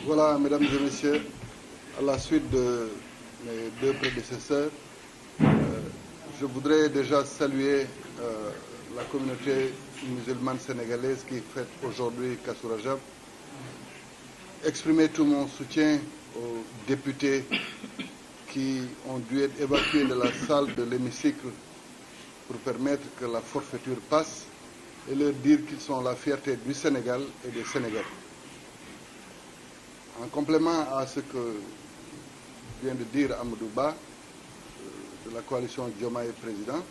Voilà, mesdames et messieurs, à la suite de mes deux prédécesseurs, je voudrais déjà saluer la communauté musulmane sénégalaise qui fête aujourd'hui Kazu Rajab, exprimer tout mon soutien aux députés qui ont dû être évacués de la salle de l'hémicycle pour permettre que la forfaiture passe et leur dire qu'ils sont la fierté du Sénégal et des Sénégalais. En complément à ce que vient de dire Amadou Ba, de la coalition Diomaye Président,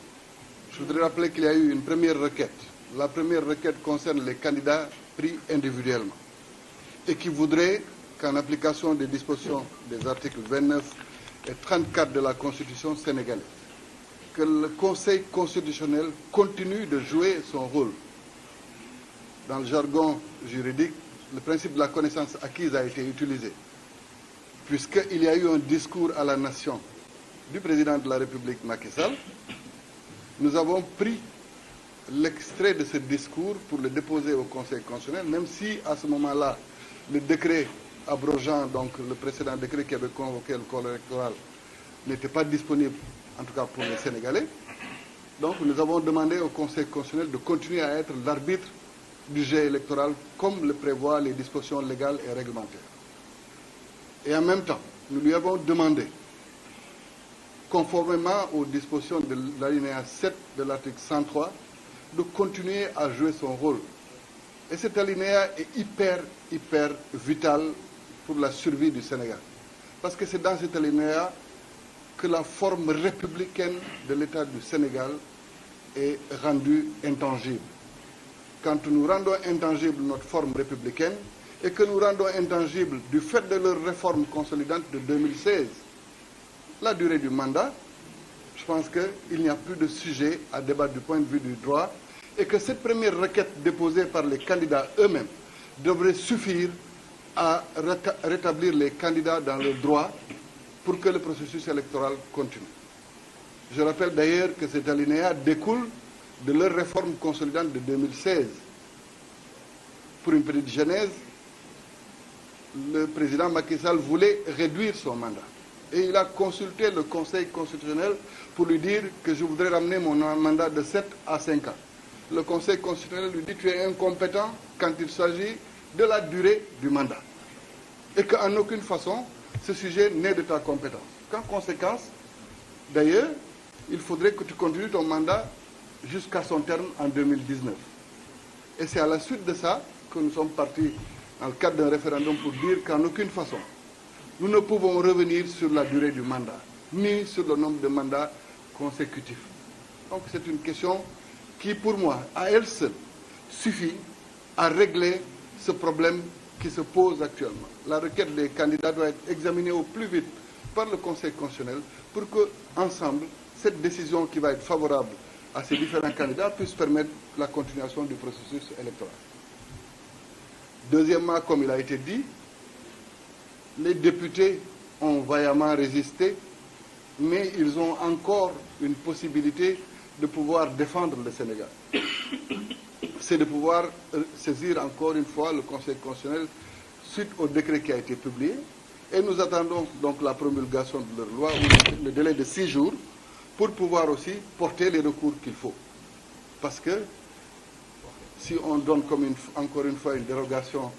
je voudrais rappeler qu'il y a eu une première requête. La première requête concerne les candidats pris individuellement et qui voudrait qu'en application des dispositions des articles 29 et 34 de la Constitution sénégalaise, que le Conseil constitutionnel continue de jouer son rôle. Dans le jargon juridique, le principe de la connaissance acquise a été utilisé, puisqu'il y a eu un discours à la nation du président de la République Macky Sall. Nous avons pris l'extrait de ce discours pour le déposer au Conseil constitutionnel, même si à ce moment-là, le décret abrogeant, donc le précédent décret qui avait convoqué le corps électoral, n'était pas disponible, en tout cas pour les Sénégalais. Donc nous avons demandé au Conseil constitutionnel de continuer à être l'arbitre du jeu électoral comme le prévoient les dispositions légales et réglementaires. Et en même temps, nous lui avons demandé, conformément aux dispositions de l'alinéa 7 de l'article 103, de continuer à jouer son rôle. Et cet alinéa est hyper vital pour la survie du Sénégal. Parce que c'est dans cet alinéa que la forme républicaine de l'État du Sénégal est rendue intangible. Quand nous rendons intangible notre forme républicaine et que nous rendons intangible du fait de leur réforme consolidante de 2016, la durée du mandat, je pense qu'il n'y a plus de sujet à débattre du point de vue du droit et que cette première requête déposée par les candidats eux-mêmes devrait suffire à rétablir les candidats dans le droit pour que le processus électoral continue. Je rappelle d'ailleurs que cet alinéa découle de leur réforme consolidante de 2016. Pour une petite genèse, le président Macky Sall voulait réduire son mandat. Et il a consulté le Conseil constitutionnel pour lui dire que je voudrais ramener mon mandat de 7 à 5 ans. Le Conseil constitutionnel lui dit que tu es incompétent quand il s'agit de la durée du mandat. Et qu'en aucune façon, ce sujet n'est de ta compétence. Qu'en conséquence, d'ailleurs, il faudrait que tu continues ton mandat jusqu'à son terme en 2019. Et c'est à la suite de ça que nous sommes partis dans le cadre d'un référendum pour dire qu'en aucune façon, nous ne pouvons revenir sur la durée du mandat, ni sur le nombre de mandats consécutifs. Donc c'est une question qui, pour moi, à elle seule, suffit à régler ce problème qui se pose actuellement. La requête des candidats doit être examinée au plus vite par le Conseil constitutionnel pour que, ensemble, cette décision qui va être favorable à ces différents candidats puisse permettre la continuation du processus électoral. Deuxièmement, comme il a été dit, les députés ont vaillamment résisté, mais ils ont encore une possibilité de pouvoir défendre le Sénégal. C'est de pouvoir saisir encore une fois le Conseil constitutionnel suite au décret qui a été publié. Et nous attendons donc la promulgation de leur loi, ou le délai de 6 jours, pour pouvoir aussi porter les recours qu'il faut. Parce que si on donne comme encore une fois une dérogation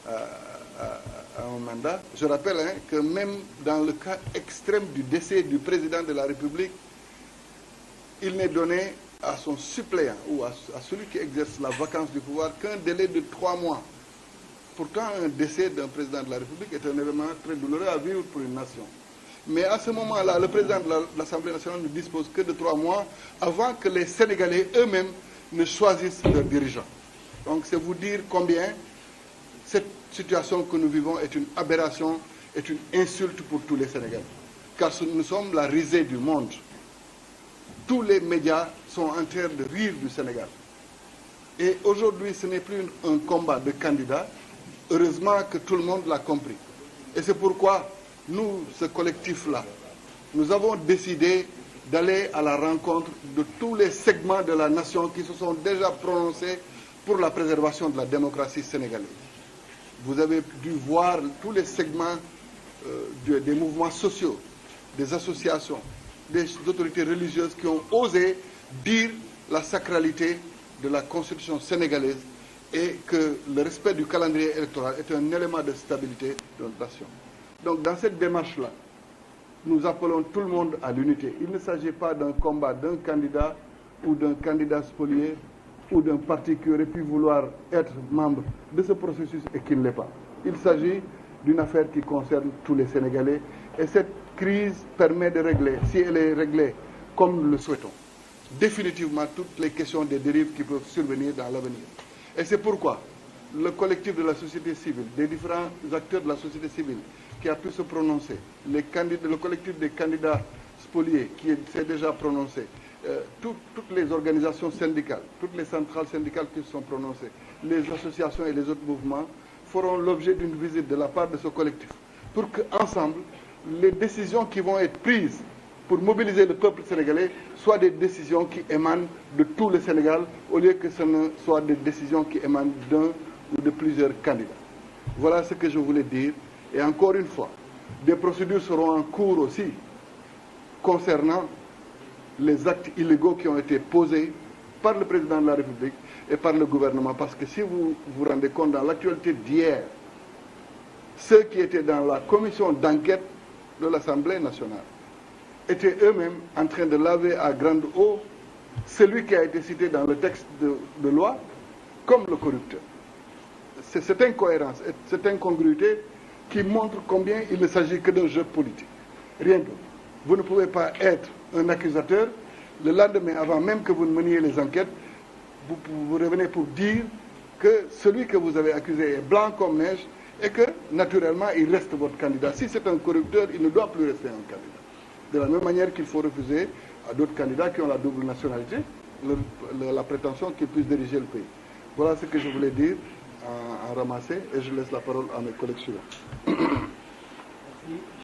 à un mandat, je rappelle que même dans le cas extrême du décès du président de la République, il n'est donné à son suppléant ou à celui qui exerce la vacance du pouvoir qu'un délai de 3 mois. Pourtant, un décès d'un président de la République est un événement très douloureux à vivre pour une nation. Mais à ce moment-là, le président de l'Assemblée nationale ne dispose que de 3 mois avant que les Sénégalais eux-mêmes ne choisissent leurs dirigeants. Donc c'est vous dire combien cette situation que nous vivons est une aberration, est une insulte pour tous les Sénégalais. Car nous sommes la risée du monde. Tous les médias sont en train de rire du Sénégal. Et aujourd'hui, ce n'est plus un combat de candidats. Heureusement que tout le monde l'a compris. Et c'est pourquoi nous, ce collectif-là, nous avons décidé d'aller à la rencontre de tous les segments de la nation qui se sont déjà prononcés pour la préservation de la démocratie sénégalaise. vous avez dû voir tous les segments des mouvements sociaux, des associations, des autorités religieuses qui ont osé dire la sacralité de la Constitution sénégalaise et que le respect du calendrier électoral est un élément de stabilité de notre nation. Donc dans cette démarche-là, nous appelons tout le monde à l'unité. Il ne s'agit pas d'un combat d'un candidat ou d'un candidat spolié ou d'un parti qui aurait pu vouloir être membre de ce processus et qui ne l'est pas. Il s'agit d'une affaire qui concerne tous les Sénégalais et cette crise permet de régler, si elle est réglée comme nous le souhaitons, définitivement toutes les questions des dérives qui peuvent survenir dans l'avenir. Et c'est pourquoi le collectif de la société civile, des différents acteurs de la société civile qui a pu se prononcer, le collectif des candidats spoliés qui s'est déjà prononcé, toutes les organisations syndicales, toutes les centrales syndicales qui se sont prononcées, les associations et les autres mouvements feront l'objet d'une visite de la part de ce collectif pour qu'ensemble, les décisions qui vont être prises pour mobiliser le peuple sénégalais soient des décisions qui émanent de tout le Sénégal au lieu que ce ne soit des décisions qui émanent d'un ou de plusieurs candidats. Voilà ce que je voulais dire. Et encore une fois, des procédures seront en cours aussi concernant les actes illégaux qui ont été posés par le président de la République et par le gouvernement. Parce que si vous vous rendez compte, dans l'actualité d'hier, ceux qui étaient dans la commission d'enquête de l'Assemblée nationale étaient eux-mêmes en train de laver à grande eau celui qui a été cité dans le texte de loi comme le corrupteur. C'est cette incohérence, cette incongruité qui montre combien il ne s'agit que d'un jeu politique. Rien d'autre. Vous ne pouvez pas être un accusateur, le lendemain, avant même que vous ne meniez les enquêtes, vous revenez pour dire que celui que vous avez accusé est blanc comme neige et que, naturellement, il reste votre candidat. Si c'est un corrupteur, il ne doit plus rester un candidat. De la même manière qu'il faut refuser à d'autres candidats qui ont la double nationalité la prétention qu'ils puissent diriger le pays. Voilà ce que je voulais dire en ramasser et je laisse la parole à mes collègues suivants.